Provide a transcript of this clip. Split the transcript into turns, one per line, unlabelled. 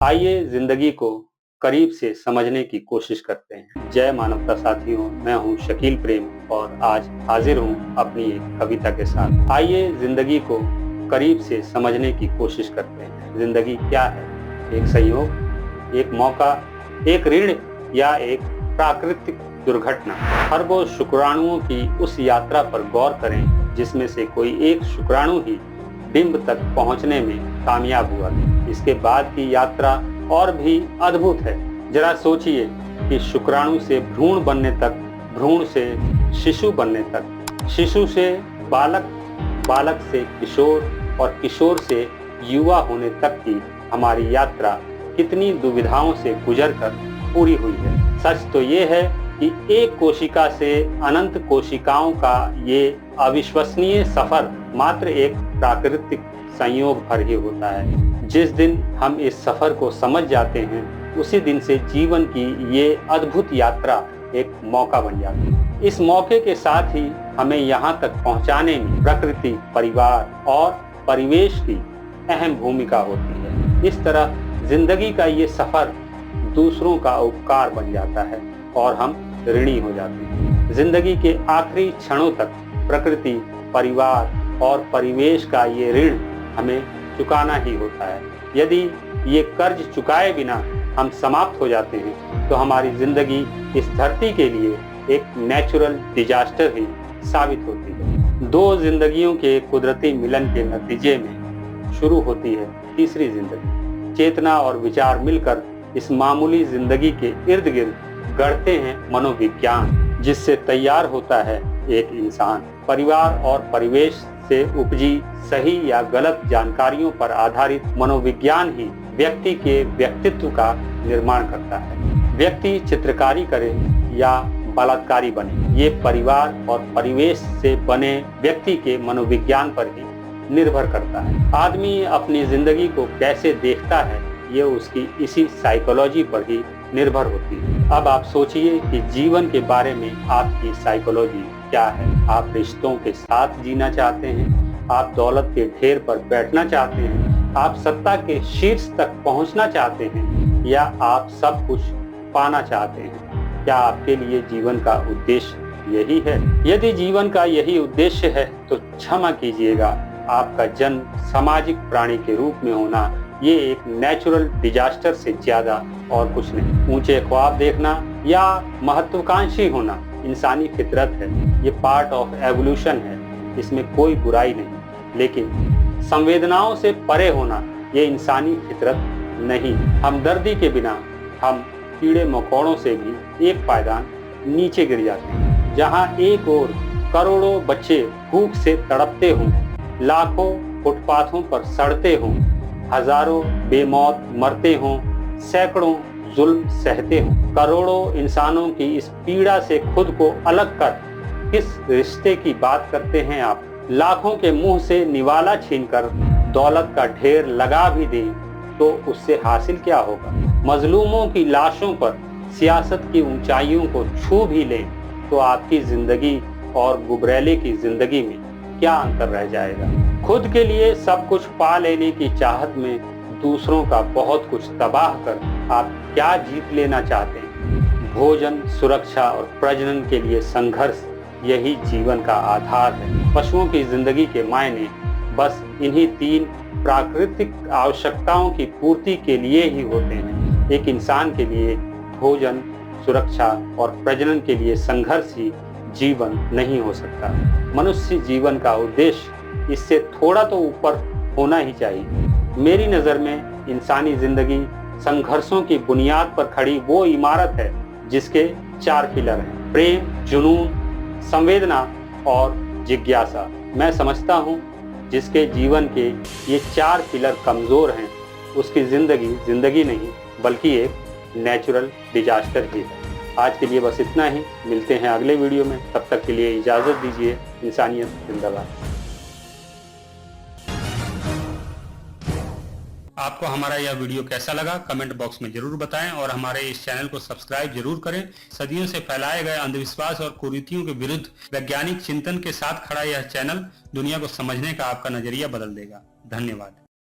आइए जिंदगी को करीब से समझने की कोशिश करते हैं। जय मानवता साथियों, मैं हूं शकील प्रेम और आज हाजिर हूं अपनी एक कविता के साथ। आइए जिंदगी को करीब से समझने की कोशिश करते हैं। जिंदगी क्या है? एक संयोग, एक मौका, एक ऋण या एक प्राकृतिक दुर्घटना? अरबों शुक्राणुओं की उस यात्रा पर गौर करें जिसमें से कोई एक शुक्राणु ही डिंब तक पहुंचने में कामयाब हुआ। इसके बाद की यात्रा और भी अद्भुत है। जरा सोचिए कि शुक्राणु से भ्रूण बनने तक, भ्रूण से शिशु बनने तक, शिशु से बालक, बालक से किशोर और किशोर से युवा होने तक की हमारी यात्रा कितनी दुविधाओं से गुजरकर पूरी हुई है। सच तो ये है कि एक कोशिका से अनंत कोशिकाओं का ये अविश्वसनीय सफर मात्र एक प्राकृतिक संयोग भर ही होता है। जिस दिन हम इस सफर को समझ जाते हैं, उसी दिन से जीवन की ये अद्भुत यात्रा एक मौका बन जाती है। इस मौके के साथ ही हमें यहाँ तक पहुँचाने में प्रकृति, परिवार और परिवेश की अहम भूमिका होती है। इस तरह जिंदगी का ये सफर दूसरों का उपकार बन जाता है और हम ऋणी हो जाते हैं। जिंदगी के आखिरी क्षणों तक प्रकृति, परिवार और परिवेश का ये ऋण हमें चुकाना ही होता है। यदि ये कर्ज चुकाए बिना हम समाप्त हो जाते हैं तो हमारी जिंदगी इस धरती के लिए एक नेचुरल डिजास्टर ही साबित होती है। दो जिंदगियों के कुदरती मिलन के नतीजे में शुरू होती है तीसरी जिंदगी। चेतना और विचार मिलकर इस मामूली जिंदगी के इर्द गिर्द गढ़ते हैं मनोविज्ञान, जिससे तैयार होता है एक इंसान। परिवार और परिवेश से उपजी सही या गलत जानकारियों पर आधारित मनोविज्ञान ही व्यक्ति के व्यक्तित्व का निर्माण करता है। व्यक्ति चित्रकारी करे या बलात्कारी बने, ये परिवार और परिवेश से बने व्यक्ति के मनोविज्ञान पर ही निर्भर करता है। आदमी अपनी जिंदगी को कैसे देखता है, ये उसकी इसी साइकोलॉजी पर ही निर्भर होती है। अब आप सोचिए कि जीवन के बारे में आपकी साइकोलॉजी क्या है। आप रिश्तों के साथ जीना चाहते हैं? आप दौलत के ढेर पर बैठना चाहते हैं? आप सत्ता के शीर्ष तक पहुंचना चाहते हैं? या आप सब कुछ पाना चाहते हैं? क्या आपके लिए जीवन का उद्देश्य यही है? यदि जीवन का यही उद्देश्य है तो क्षमा कीजिएगा, आपका जन्म सामाजिक प्राणी के रूप में होना ये एक नेचुरल डिजास्टर से ज्यादा और कुछ नहीं। ऊंचे ख्वाब देखना या महत्वाकांक्षी होना इंसानी फितरत है। ये पार्ट ऑफ एवोल्यूशन है, इसमें कोई बुराई नहीं। लेकिन संवेदनाओं से परे होना ये इंसानी फितरत नहीं। हमदर्दी के बिना हम कीड़े मकोड़ों से भी एक पायदान नीचे गिर जाते हैं। जहां एक ओर करोड़ों बच्चे भूख से तड़पते हों, लाखों फुटपाथों पर सड़ते हों, हजारों बेमौत मरते हों, सैकड़ों जुल्म सहते हों, करोड़ों इंसानों की इस पीड़ा से खुद को अलग कर किस रिश्ते की बात करते हैं आप? लाखों के मुंह से निवाला छीनकर दौलत का ढेर लगा भी दें तो उससे हासिल क्या होगा? मजलूमों की लाशों पर सियासत की ऊंचाइयों को छू भी लें तो आपकी जिंदगी और गुबरैले की जिंदगी में क्या अंतर रह जाएगा? खुद के लिए सब कुछ पा लेने की चाहत में दूसरों का बहुत कुछ तबाह कर आप क्या जीत लेना चाहते हैं? भोजन, सुरक्षा और प्रजनन के लिए संघर्ष यही जीवन का आधार है। पशुओं की जिंदगी के मायने बस इन्हीं तीन प्राकृतिक आवश्यकताओं की पूर्ति के लिए ही होते हैं। एक इंसान के लिए भोजन, सुरक्षा और प्रजनन के लिए संघर्ष ही जीवन नहीं हो सकता। मनुष्य जीवन का उद्देश्य इससे थोड़ा तो ऊपर होना ही चाहिए। मेरी नज़र में इंसानी जिंदगी संघर्षों की बुनियाद पर खड़ी वो इमारत है जिसके 4 पिलर हैं: प्रेम, जुनून, संवेदना और जिज्ञासा। मैं समझता हूँ जिसके जीवन के ये 4 पिलर कमजोर हैं, उसकी जिंदगी जिंदगी नहीं बल्कि एक नेचुरल डिजास्टर ही है। आज के लिए बस इतना ही। मिलते हैं अगले वीडियो में, तब तक के लिए इजाजत दीजिए। इंसानियत जिंदाबाद। आपको हमारा यह वीडियो कैसा लगा कमेंट बॉक्स में जरूर बताएं और हमारे इस चैनल को सब्सक्राइब जरूर करें। सदियों से फैलाए गए अंधविश्वास और कुरीतियों के विरुद्ध वैज्ञानिक चिंतन के साथ खड़ा यह चैनल दुनिया को समझने का आपका नजरिया बदल देगा। धन्यवाद।